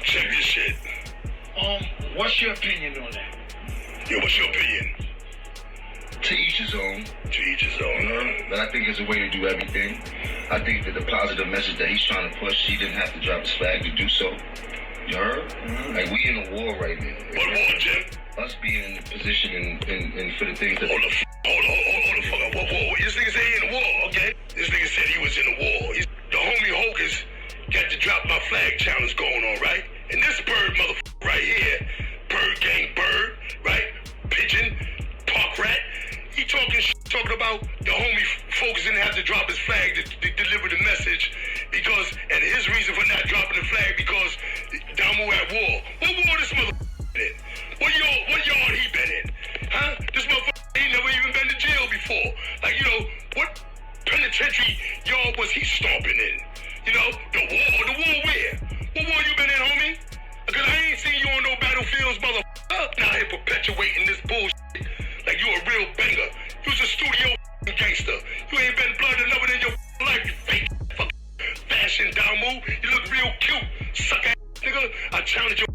Check this shit. What's your opinion on that? Yo, what's your opinion? To each his own. To each his own, But I think it's a way to do everything. I think that the positive message that he's trying to push, he didn't have to drop his flag to do so. You heard? Mm-hmm. Like, we in a war right now. What war, Jim? Us being in the position and for the things that... Hold the fuck up. What? This nigga said he in the war, okay? This nigga said he was in the war. The homie Hogan's got the drop my flag challenge going on, right? And this bird motherfucker right here, bird gang bird, right? Pigeon, park rat. He talking about the homie folks didn't have to drop his flag to deliver the message because, and his reason for not dropping the flag because Damu at war. What war this motherfucker been in? What yard he been in? Huh? This motherfucker ain't never even been to jail before. Like, you know, what penitentiary yard was he stomping in? You know, the war where? What war you been in, homie? Because I ain't seen you on no battlefields, motherfucker. Now here perpetuating this bullshit. Like you a real banger. You's a studio gangster. You ain't been blood enough in your life, you fake fashion Damu. You look real cute, suck ass nigga. I challenge you.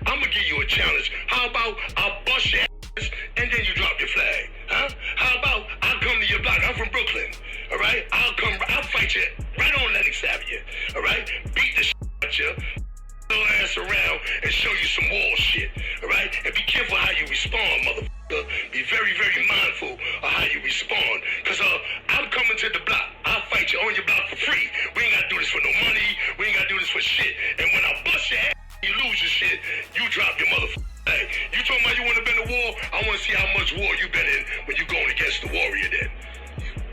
I'ma give you a challenge. How about I bust your ass and then you drop your flag? Huh? How about I come to your block? I'm from Brooklyn. Alright? I'll fight you right on Lennox Avenue. Alright? Beat the shit out you. Little ass around and show you some wall shit, alright? And be careful how you respond, motherfucker. Be very, very mindful of how you respond. Cause I'm coming to the block. I'll fight you on your block for free. We ain't gotta do this for no money. We ain't gotta do this for shit. And when I bust your ass, you lose your shit, you drop your motherfucker. Hey, you talking about you wanna been in war? I wanna see how much war you been in when you going against the warrior then.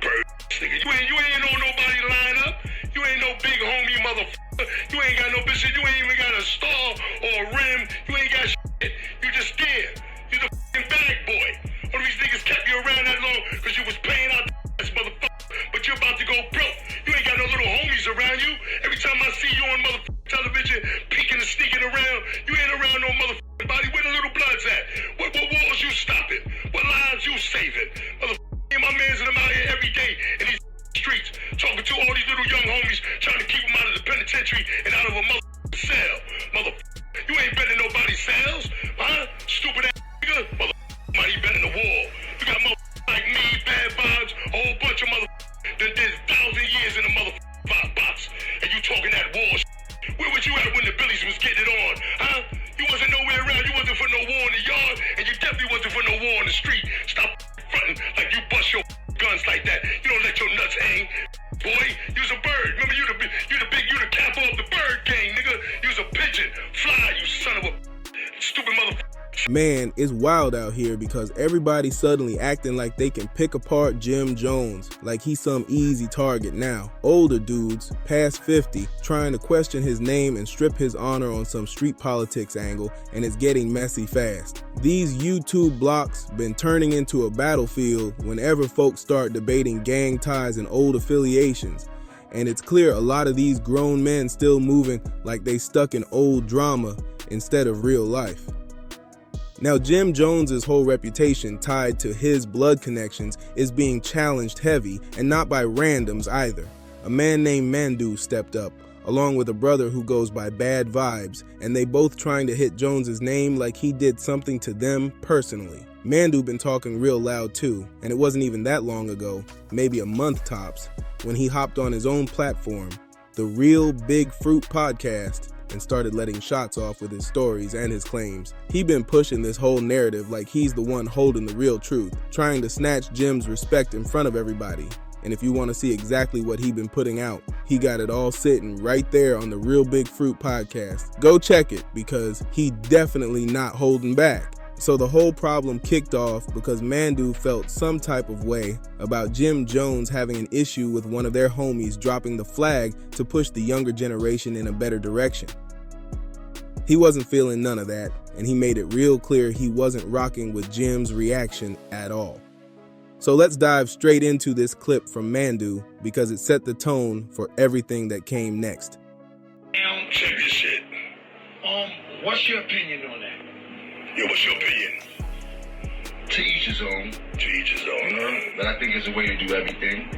Bird nigga. You ain't on nobody line up. You ain't no big homie motherfucker. You ain't got no bitch. You ain't even got a star or a rim. You ain't got shit. You just scared. You the fucking bag boy. All these niggas kept you around that long because you was paying out this motherfucker. But you're about to go broke. You ain't got no little homies around you. Every time I see you on motherfucking television, peeking and sneaking around, you ain't around no motherfucking body. Where the little bloods at? What wars you stopping? What lives you saving? Motherfucker, my mans and them out here every day in these streets, talking to all these little young homies, trying to keep them out of the penitentiary and out of a motherfucking cell. Motherfucker, you ain't been in nobody's cells, huh? Stupid ass nigga. Motherfucker, you been in the war. You got motherfuckers like me, bad vibes, a whole bunch of motherfuckers that did 1,000 years in the motherfucking box, and you talking that war shit. Where was you at when the Billies was getting it on, huh? You wasn't nowhere around. You wasn't for no war in the yard, and you definitely wasn't for no war in the street. Stop fronting like you bust your guns like that. You don't let your nuts hang, boy. You's a bird. Remember, you the capo of the bird gang, nigga. You's a pigeon. Fly, you son of a stupid motherfucker. Man, it's wild out here because everybody's suddenly acting like they can pick apart Jim Jones, like he's some easy target now. Older dudes, past 50, trying to question his name and strip his honor on some street politics angle, and it's getting messy fast. These YouTube blocks been turning into a battlefield whenever folks start debating gang ties and old affiliations. And it's clear a lot of these grown men still moving like they stuck in old drama instead of real life. Now, Jim Jones's whole reputation tied to his blood connections is being challenged heavy, and not by randoms either. A man named Mandu stepped up, along with a brother who goes by Bad Vibes, and they both trying to hit Jones's name like he did something to them personally. Mandu been talking real loud too, and it wasn't even that long ago, maybe a month tops, when he hopped on his own platform, the Real Big Fruit Podcast, and started letting shots off with his stories and his claims. He been pushing this whole narrative like he's the one holding the real truth, trying to snatch Jim's respect in front of everybody. And if you want to see exactly what he been putting out, he got it all sitting right there on the Real Big Fruit Podcast. Go check it because he definitely not holding back. So the whole problem kicked off because Mandu felt some type of way about Jim Jones having an issue with one of their homies dropping the flag to push the younger generation in a better direction. He wasn't feeling none of that, and he made it real clear he wasn't rocking with Jim's reaction at all. So let's dive straight into this clip from Mandu because it set the tone for everything that came next. Check this shit. What's your opinion on that? Yo, what's your opinion? To each his own. To each his own, But I think it's a way to do everything.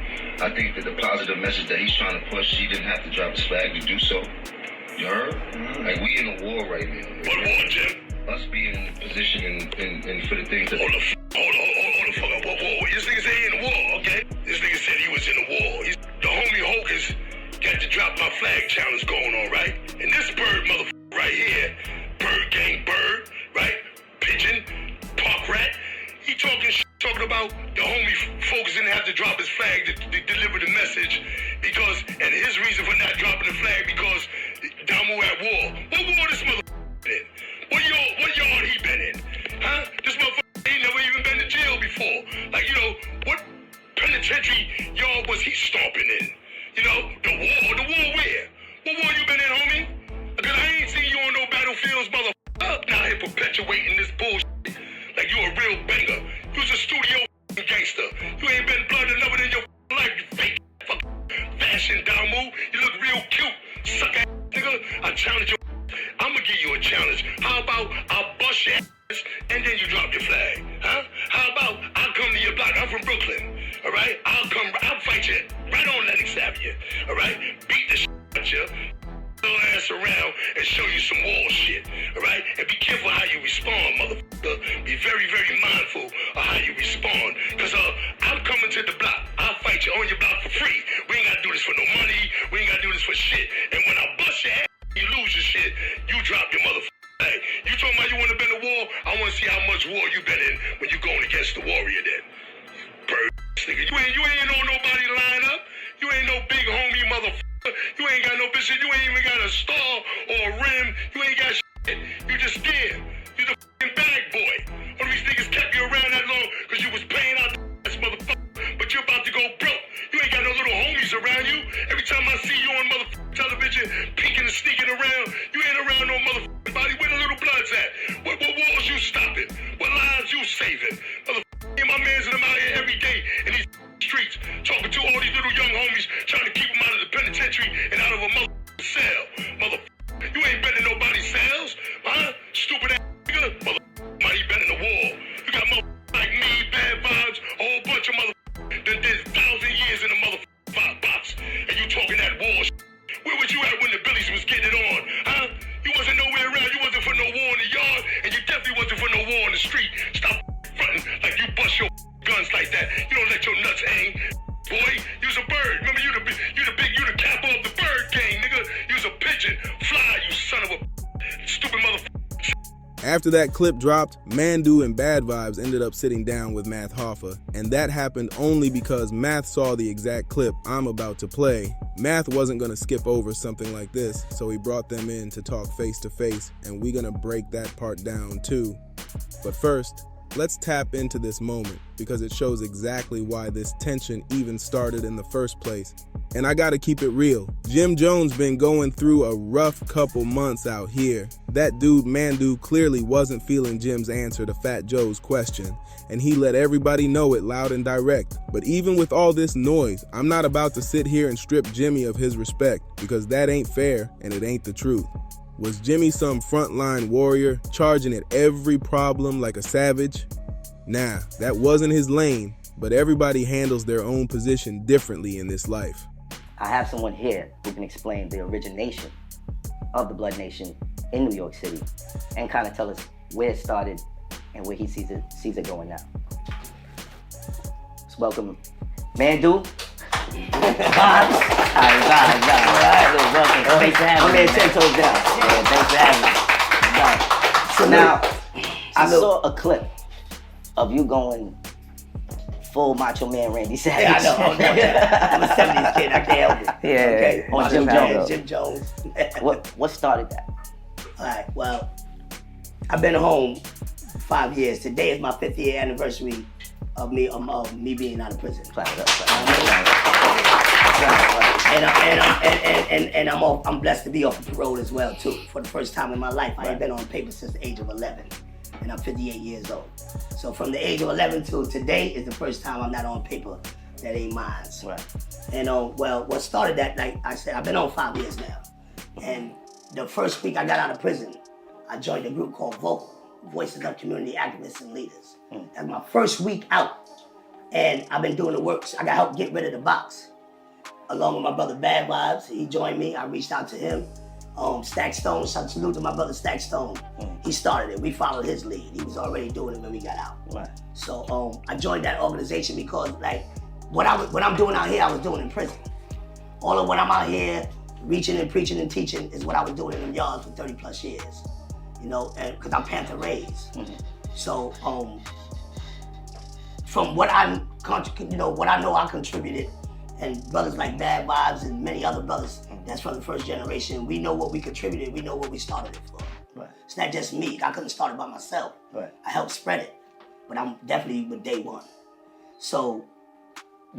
I think that the positive message that he's trying to push, he didn't have to drop his flag to do so. You heard? Like, we in a war right now. What war, Jim? Us being in position and for the things that... Hold the fuck up. What? This nigga say he in the war, okay? This nigga said he was in the war. The homie Hokers got the drop my flag challenge going on, right? And this bird motherfucker right here, bird gang bird, right? Pigeon, park rat. He talking about the homie Focus didn't have to drop his flag to deliver the message because, and his reason for not dropping the flag because Damu at war. What war this motherfucker in? What yard he been in? Huh? This motherfucker ain't never even been to jail before. Like, you know, what penitentiary yard was he stomping in? You know, the war where? What war you been in, homie? Because I ain't seen you on no battlefields, motherfucker. Now here perpetuating this bullshit. Like you a real banger. You's a studio gangster. You ain't been blood enough in your life, you fake fashion Damu. You look real cute, suck ass nigga. I challenge you. I'ma give you a challenge. How about I'll bust your ass and then you drop your flag? Huh? How about I'll come to your block? I'm from Brooklyn. Alright? I'll fight you right on Lenox Avenue. Alright? Beat the shit out you. Ass around and show you some wall shit, alright? And be careful how you respond, motherfucker. Be very, very mindful of how you respond. Cause I'm coming to the block. I'll fight you on your block for free. We ain't gotta do this for no money. We ain't gotta do this for shit. And when I bust your ass, you lose your shit, you drop your motherfucker. Hey, you talking about you wanna been in war? I wanna see how much war you been in when you going against the warrior then. Bird nigga. You ain't on nobody line up. You ain't no big homie motherfucker. You ain't got no bitch. You ain't even got a star or a rim. You ain't got shit. You just scared. You the fucking bag boy. All these niggas kept you around that long because you was paying out the ass motherfucker. But you're about to go broke. You ain't got no little homies around you. Every time I see you on motherfucking television, peeking and sneaking around, you ain't around no motherfucking body. Where the little bloods at? What wars you stopping? What lives you saving? Motherfucker, my mans and them out here every day in these streets, talking to all these little young homies, trying to keep them out of the penitentiary and out of a motherfucking cell. Motherfucker, you ain't been in nobody's cells, huh? Stupid ass nigga. Motherfucker, mighty been in the war. You got motherfuckers like me, bad vibes, a whole bunch of motherfuckers that did 1,000 years in the motherfucking box, and you talking that war shit. Where was you at when the Billies was getting it on, huh? You wasn't nowhere around. You wasn't for no war in the yard, and you definitely wasn't for no war in the street. Stop fronting like you bust your guns like that. You don't let your nuts hang. Boy, you's a bird. Remember, you the capo of the bird gang, nigga. You's a pigeon. Fly, you son of a stupid motherfucker. After that clip dropped, Mandu and Bad Vibes ended up sitting down with Math Hoffa, and that happened only because Math saw the exact clip I'm about to play. Math wasn't gonna skip over something like this, so he brought them in to talk face to face, and we're gonna break that part down too. But first, let's tap into this moment because it shows exactly why this tension even started in the first place. And I gotta keep it real. Jim Jones been going through a rough couple months out here. That dude Mandu clearly wasn't feeling Jim's answer to Fat Joe's question, and he let everybody know it loud and direct. But even with all this noise, I'm not about to sit here and strip Jimmy of his respect because that ain't fair and it ain't the truth. Was Jimmy some frontline warrior, charging at every problem like a savage? Nah, that wasn't his lane, but everybody handles their own position differently in this life. I have someone here who can explain the origination of the Blood Nation in New York City and kind of tell us where it started and where he sees it going now. Let's welcome Mandu. Vibes. Welcome. Thanks for having me. I'm 10 toes down. Yeah, thanks for having me. So now, I saw a clip of you going full Macho Man Randy Savage. Yeah, I know. I'm a 70s kid. I can't help it. Yeah. Okay. On Jim Jones. Jim Jones. What started that? All right. Well, I've been home 5 years. Today is my 5th year anniversary of me being out of prison. And I'm blessed to be off of parole as well too. For the first time in my life, I ain't been on paper since the age of 11, and I'm 58 years old. So from the age of 11 to today is the first time I'm not on paper that ain't mine. Right. And well, what started that, like I said, I've been on 5 years now. And the first week I got out of prison, I joined a group called Vocal, Voices of Community Activists and Leaders. That's my first week out. And I've been doing the work. So I got help get rid of the box. Along with my brother Bad Vibes, he joined me. I reached out to him. Stack Stone, salute to my brother Stack Stone. He started it. We followed his lead. He was already doing it when we got out. Right. So I joined that organization because like what I'm doing out here, I was doing in prison. All of what I'm out here reaching and preaching and teaching is what I was doing in them yards for 30 plus years. You know, and because I'm Panther raised. So from what what I know I contributed, and brothers like Bad Vibes and many other brothers that's from the first generation, we know what we contributed, we know what we started it for. Right. It's not just me, I couldn't start it by myself. Right. I helped spread it, but I'm definitely with day one. So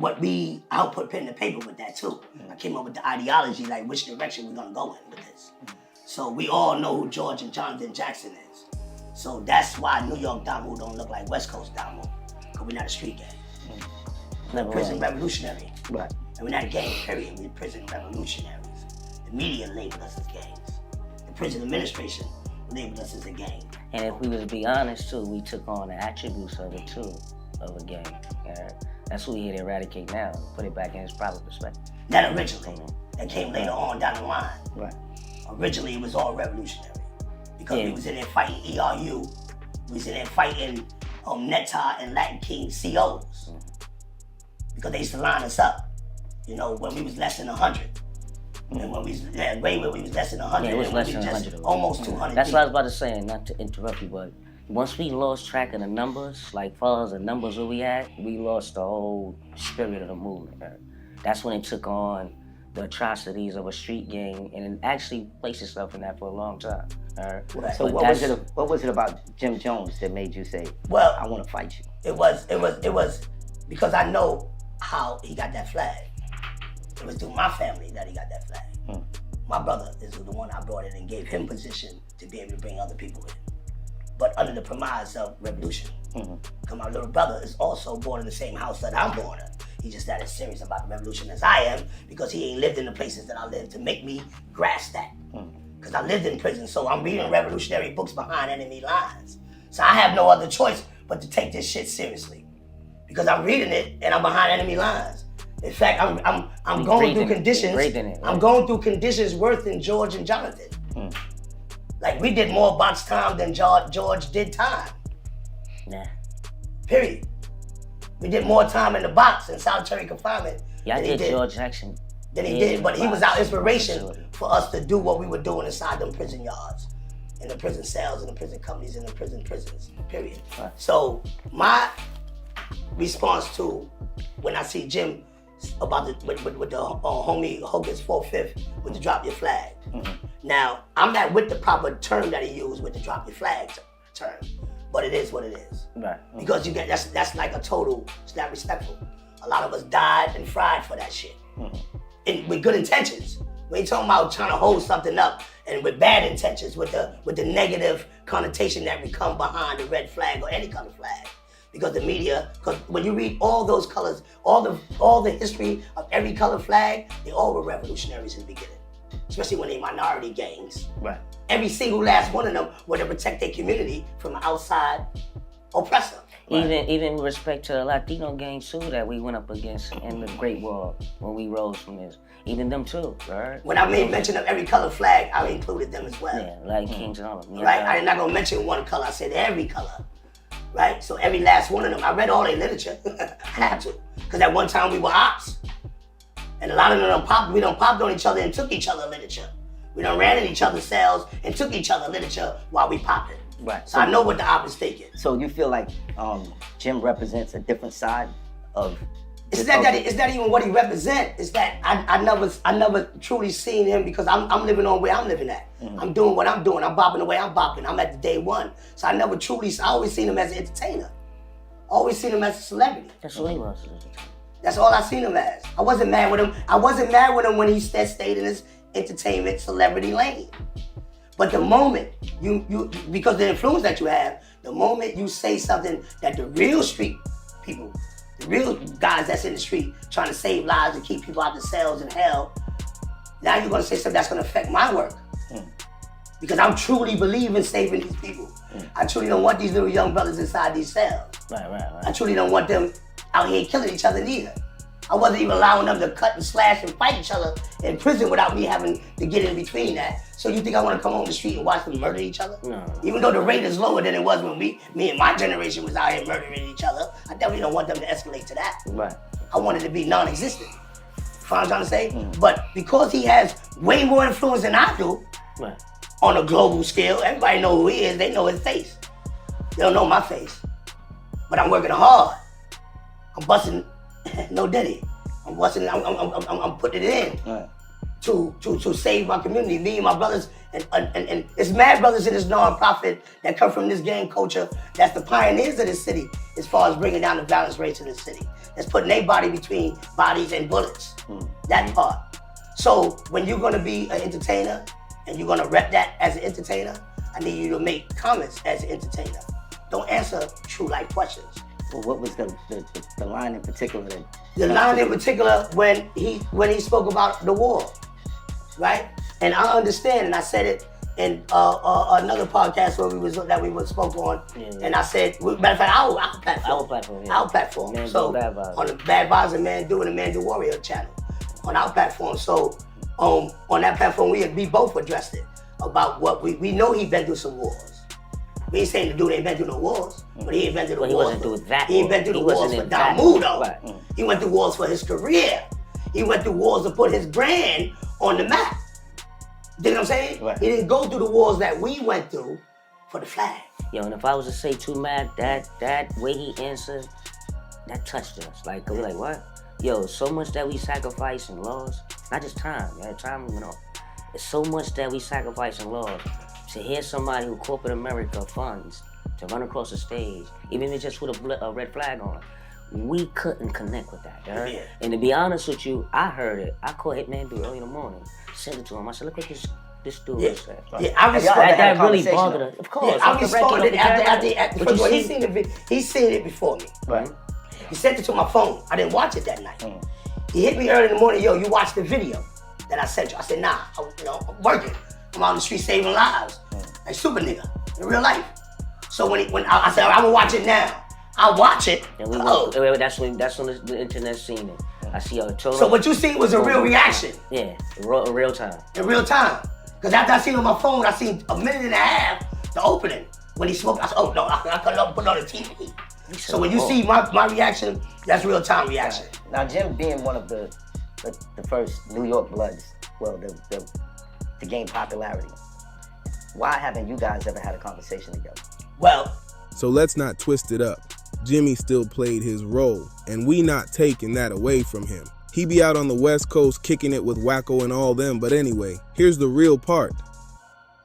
I helped put pen to paper with that too. I came up with the ideology, like which direction we're gonna go in with this. So we all know who George and Jonathan Jackson is. So that's why New York Damu don't look like West Coast Damu, because we're not a street gang. We're prison revolutionary. Right. And we're not a gang, period. We're prison revolutionaries. The media labeled us as gangs. The prison administration labeled us as a gang. And if we was to be honest too, we took on the attributes of it too, of a gang. That's what we here to eradicate now, put it back in its proper perspective. Not originally. That came later on down the line. Right. Originally it was all revolutionary. Because we was in there fighting ERU, we was in there fighting Netta and Latin King COs. Because they used to line us up, you know, when we was less than 100. And when we was, way when we was less than 100. Yeah, it was less than 100. Almost 200. That's what I was about to say, and not to interrupt you, but once we lost track of the numbers, like far as the numbers that we had, we lost the whole spirit of the movement. Right? That's when it took on the atrocities of a street gang, and it actually placed itself in that for a long time. Right? So what was it about Jim Jones that made you say, well, I want to fight you? It was because I know how he got that flag. It was through my family that he got that flag. My brother is the one I brought in and gave him position to be able to bring other people in. But under the premise of revolution. Because my little brother is also born in the same house that I'm born in. He just not as serious about the revolution as I am because he ain't lived in the places that I live to make me grasp that. Because I lived in prison, so I'm reading revolutionary books behind enemy lines. So I have no other choice but to take this shit seriously. Because I'm reading it and I'm behind enemy lines. In fact, I'm going through conditions. I'm going through conditions worse than George and Jonathan. Like we did more box time than George did time. Yeah. Period. We did more time in the box in solitary confinement. Yeah, I did George Jackson. Than he did, but he was our inspiration for us to do what we were doing inside them prison yards, in the prison cells, in the prison companies, in the prisons. Period. Right. So my response to when I see Jim about with the homie Hogan's 4/5 with the drop your flag. Now I'm not with the proper term that he used with the drop your flag term, but it is what it is. Right. Because you get that's like a total. It's not respectful. A lot of us died and fried for that shit, with good intentions. We ain't talking about trying to hold something up and with bad intentions, with the negative connotation that we come behind the red flag or any color flag. Because the media, because when you read all those colors, all the history of every color flag, they all were revolutionaries in the beginning. Especially when they minority gangs. Right. Every single last one of them were to protect their community from an outside oppressor. Right. Even with respect to the Latino gangs too that we went up against in the Great War when we rose from this. Even them too, right? When I made mention of every color flag, I included them as well. Yeah, like Kings and all of them. Right? I'm not gonna mention one color, I said every color. Right? So every last one of them, I read all their literature. I had to. Because at one time we were ops. And a lot of them we done popped on each other and took each other literature. We done ran in each other's cells and took each other literature while we popped it. Right. So I know what the op is thinking. So you feel like Jim represents a different side of it's not even what he represents. It's that I never truly seen him because I'm living on where I'm living at. I'm doing what I'm doing. I'm bopping the way I'm bopping. I'm at the day one. So I always seen him as an entertainer. Always seen him as a celebrity. That's what he was. That's all I seen him as. I wasn't mad with him. I wasn't mad with him when he stayed in his entertainment celebrity lane. But the moment you because of the influence that you have, the moment you say something that the real street people, the real guys that's in the street trying to save lives and keep people out the cells in hell, now you're gonna say something that's gonna affect my work. Because I truly believe in saving these people. I truly don't want these little young brothers inside these cells. Right. I truly don't want them out here killing each other neither. I wasn't even allowing them to cut and slash and fight each other in prison without me having to get in between that. So you think I want to come on the street and watch them murder each other? No. Even though the rate is lower than it was when me and my generation was out here murdering each other, I definitely don't want them to escalate to that. Right. I want it to be non-existent. You know what I'm trying to say? But because he has way more influence than I do, Right. on a global scale, everybody know who he is, they know his face. They don't know my face. But I'm working hard. I'm busting, no Diddy. I'm busting, I'm putting it in Right. to save my community. Me and my brothers, and it's mad brothers in this non-profit that come from this gang culture, that's the pioneers of this city as far as bringing down the violence rates in the city. That's putting their body between bodies and bullets. That part. So when you're gonna be an entertainer and you're gonna rep that as an entertainer, I need you to make comments as an entertainer. Don't answer true life questions. Well, what was the line in particular that... The line in particular when he spoke about the war, right? And I understand, and I said it in another podcast where we spoke on, and I said, matter of fact, our platform. Mandu, So Bad Vibes. on the Bad Vibes and Mandu and the Mandu Warrior channel on our platform. So on that platform, we both addressed it about what we know he been through some wars. We ain't saying the dude ain't been through no wars, but he ain't been through the wars. He wasn't through that. He ain't been through the wars for Damu though. Right. He went through wars for his career. He went through wars to put his brand on the map. You know what I'm saying? Right. He didn't go through the wars that we went through for the flag. Yo, and if I was to say too mad, that way he answered, that touched us. Like, we like, what? Yo, so much that we sacrifice and lost. Not just time, time went on. It's so much that we sacrifice and lost. To hear somebody who corporate America funds to run across the stage, even if it's just with a red flag on, we couldn't connect with that. Yeah. And to be honest with you, I heard it. I called Mandu early in the morning, sent it to him. I said, look what this dude said. Yeah, I responded. That really bothered us. Of course. Yeah, I responded after But you see, he's seen it before me. Right. He sent it to my phone. I didn't watch it that night. He hit me early in the morning, yo, you watched the video that I sent you. I said, nah, I'm working. I'm out on the street saving lives. Like super nigga, in real life. So when I said, I'm gonna watch it now. I'll watch it. And that's when the internet seen it. I see a total. So what you seen was a real reaction. Yeah, in real time. In real time. Because after I seen it on my phone, I seen a minute and a half, the opening. When he spoke, I said, oh no, I couldn't put it on the TV. So when you see my reaction, that's real time reaction. Right. Now Jim being one of the first New York Bloods, well, to gain popularity, why haven't you guys ever had a conversation together? Well, So let's not twist it up. Jimmy still played his role, and we not taking that away from him. He be out on the West Coast kicking it with Wacko and all them, but anyway, here's the real part.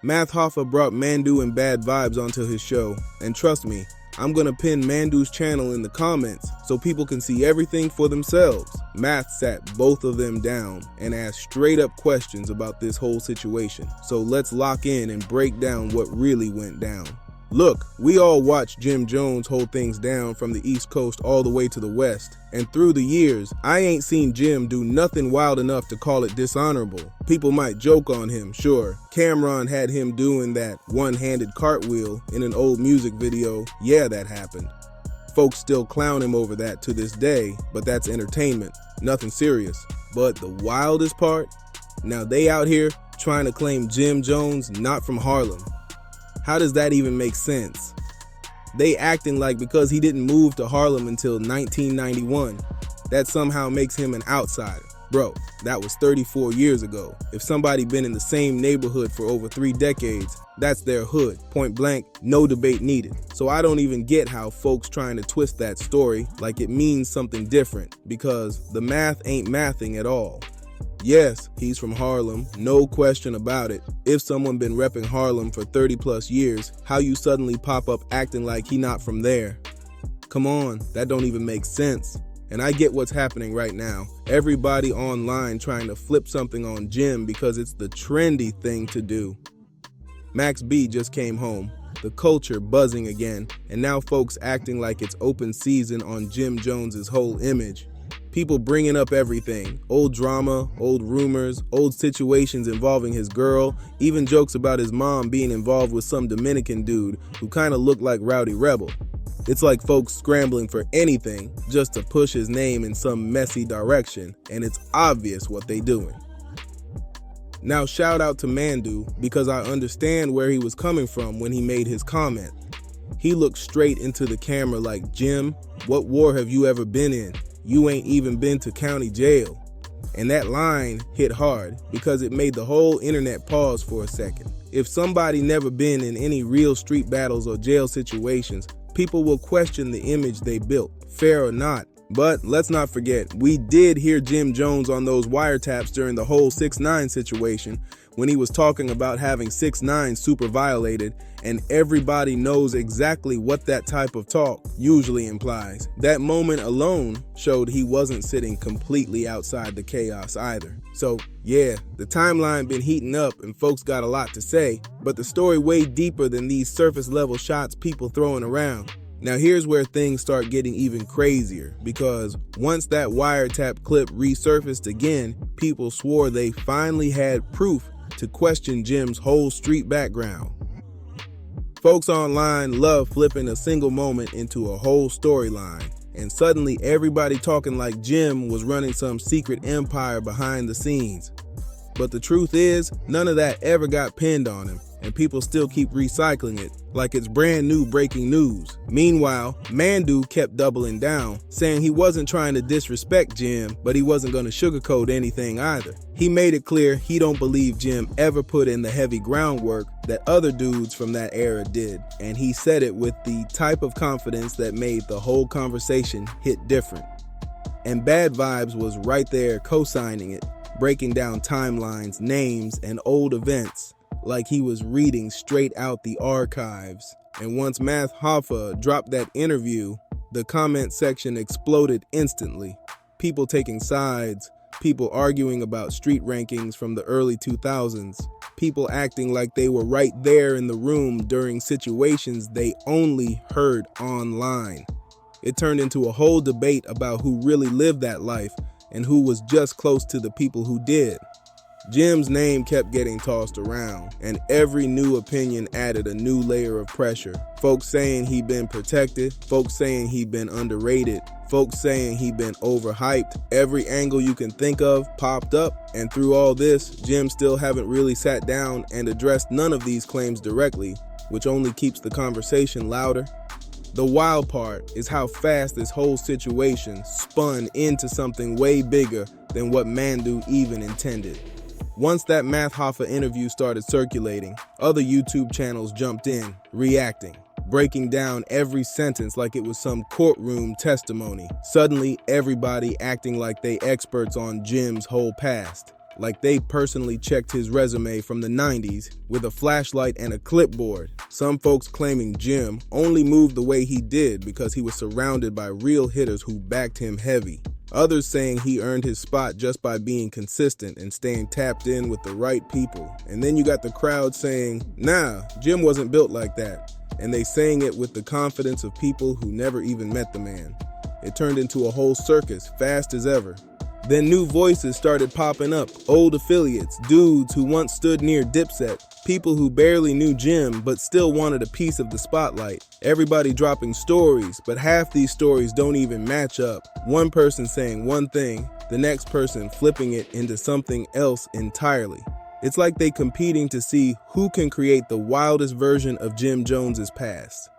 Math Hoffa brought Mandu and Bad Vibes onto his show, and trust me, I'm gonna pin Mandu's channel in the comments so people can see everything for themselves. Math sat both of them down and asked straight up questions about this whole situation. So let's lock in and break down what really went down. Look, we all watched Jim Jones hold things down from the East Coast all the way to the West, and through the years, I ain't seen Jim do nothing wild enough to call it dishonorable. People might joke on him, sure. Cameron had him doing that one-handed cartwheel in an old music video. Yeah, that happened. Folks still clown him over that to this day, but that's entertainment, nothing serious. But the wildest part? Now they out here trying to claim Jim Jones not from Harlem. How does that even make sense? They acting like because he didn't move to Harlem until 1991, that somehow makes him an outsider. Bro, that was 34 years ago. If somebody been in the same neighborhood for over 3 decades, that's their hood, point blank, no debate needed. So I don't even get how folks trying to twist that story like it means something different, because the math ain't mathing at all. Yes, he's from Harlem, no question about it. If someone been repping Harlem for 30 plus years, how you suddenly pop up acting like he not from there? Come on, that don't even make sense. And I get what's happening right now. Everybody online trying to flip something on Jim because it's the trendy thing to do. Max B just came home, the culture buzzing again, and now folks acting like it's open season on Jim Jones's whole image. People bringing up everything, old drama, old rumors, old situations involving his girl, even jokes about his mom being involved with some Dominican dude who kinda looked like Rowdy Rebel. It's like folks scrambling for anything just to push his name in some messy direction, and it's obvious what they doing. Now shout out to Mandu because I understand where he was coming from when he made his comment. He looked straight into the camera like, Jim, what war have you ever been in? You ain't even been to county jail. And that line hit hard because it made the whole internet pause for a second. If somebody never been in any real street battles or jail situations, people will question the image they built, fair or not. But let's not forget, we did hear Jim Jones on those wiretaps during the whole 6ix9ine situation when he was talking about having 6ix9ine super violated, and everybody knows exactly what that type of talk usually implies. That moment alone showed he wasn't sitting completely outside the chaos either. So yeah, the timeline been heating up and folks got a lot to say, but the story way deeper than these surface level shots people throwing around. Now here's where things start getting even crazier, because once that wiretap clip resurfaced again, people swore they finally had proof to question Jim's whole street background. Folks online love flipping a single moment into a whole storyline, and suddenly everybody talking like Jim was running some secret empire behind the scenes. But the truth is, none of that ever got pinned on him, and people still keep recycling it like it's brand new breaking news. Meanwhile, Mandu kept doubling down, saying he wasn't trying to disrespect Jim, but he wasn't going to sugarcoat anything either. He made it clear he don't believe Jim ever put in the heavy groundwork that other dudes from that era did, and he said it with the type of confidence that made the whole conversation hit different. And Bad Vibes was right there co-signing it, breaking down timelines, names, and old events like he was reading straight out the archives. And once Math Hoffa dropped that interview, the comment section exploded instantly. People taking sides, people arguing about street rankings from the early 2000s, people acting like they were right there in the room during situations they only heard online. It turned into a whole debate about who really lived that life and who was just close to the people who did. Jim's name kept getting tossed around, and every new opinion added a new layer of pressure. Folks saying he'd been protected, folks saying he'd been underrated, folks saying he'd been overhyped. Every angle you can think of popped up, and through all this, Jim still haven't really sat down and addressed none of these claims directly, which only keeps the conversation louder. The wild part is how fast this whole situation spun into something way bigger than what Mandu even intended. Once that Math Hoffa interview started circulating, other YouTube channels jumped in, reacting, breaking down every sentence like it was some courtroom testimony. Suddenly, everybody acting like they experts on Jim's whole past, like they personally checked his resume from the 90s with a flashlight and a clipboard. Some folks claiming Jim only moved the way he did because he was surrounded by real hitters who backed him heavy. Others saying he earned his spot just by being consistent and staying tapped in with the right people. And then you got the crowd saying, nah, Jim wasn't built like that. And they saying it with the confidence of people who never even met the man. It turned into a whole circus, fast as ever. Then new voices started popping up, old affiliates, dudes who once stood near Dipset, people who barely knew Jim but still wanted a piece of the spotlight. Everybody dropping stories, but half these stories don't even match up. One person saying one thing, the next person flipping it into something else entirely. It's like they competing to see who can create the wildest version of Jim Jones's past.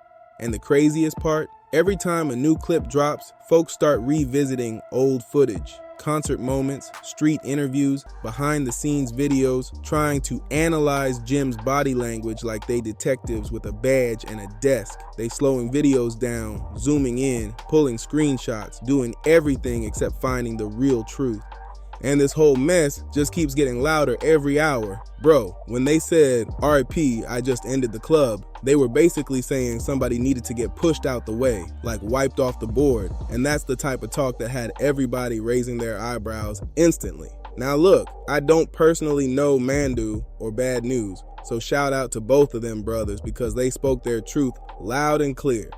And the craziest part, every time a new clip drops, folks start revisiting old footage. Concert moments, street interviews, behind the scenes videos, trying to analyze Jim's body language like they detectives with a badge and a desk. They slowing videos down, zooming in, pulling screenshots, doing everything except finding the real truth. And this whole mess just keeps getting louder every hour. Bro, when they said, RIP, I just ended the club, they were basically saying somebody needed to get pushed out the way, like wiped off the board. And that's the type of talk that had everybody raising their eyebrows instantly. Now look, I don't personally know Mandu or Bad News, so shout out to both of them brothers because they spoke their truth loud and clear.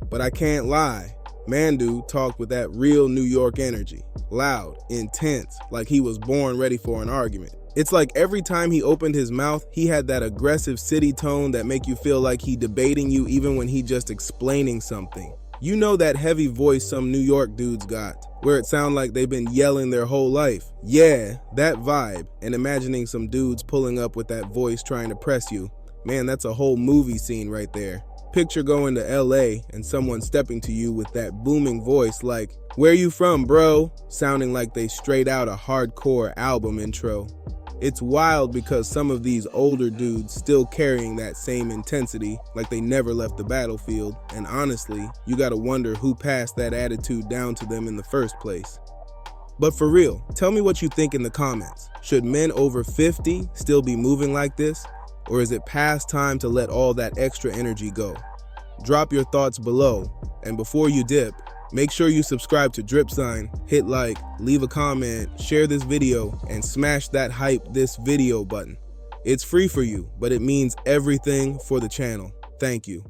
But I can't lie, Mandu talked with that real New York energy. Loud, intense, like he was born ready for an argument. It's like every time he opened his mouth, he had that aggressive city tone that make you feel like he debating you even when he just explaining something. You know that heavy voice some New York dudes got, where it sound like they've been yelling their whole life. Yeah, that vibe, and imagining some dudes pulling up with that voice trying to press you. Man, that's a whole movie scene right there. Picture going to LA and someone stepping to you with that booming voice like, "Where you from, bro?" Sounding like they straight out a hardcore album intro. It's wild because some of these older dudes still carrying that same intensity, like they never left the battlefield, and honestly, you gotta wonder who passed that attitude down to them in the first place. But for real, tell me what you think in the comments. Should men over 50 still be moving like this? Or is it past time to let all that extra energy go? Drop your thoughts below, and before you dip, make sure you subscribe to Dripzine, hit like, leave a comment, share this video, and smash that hype this video button. It's free for you, but it means everything for the channel. Thank you.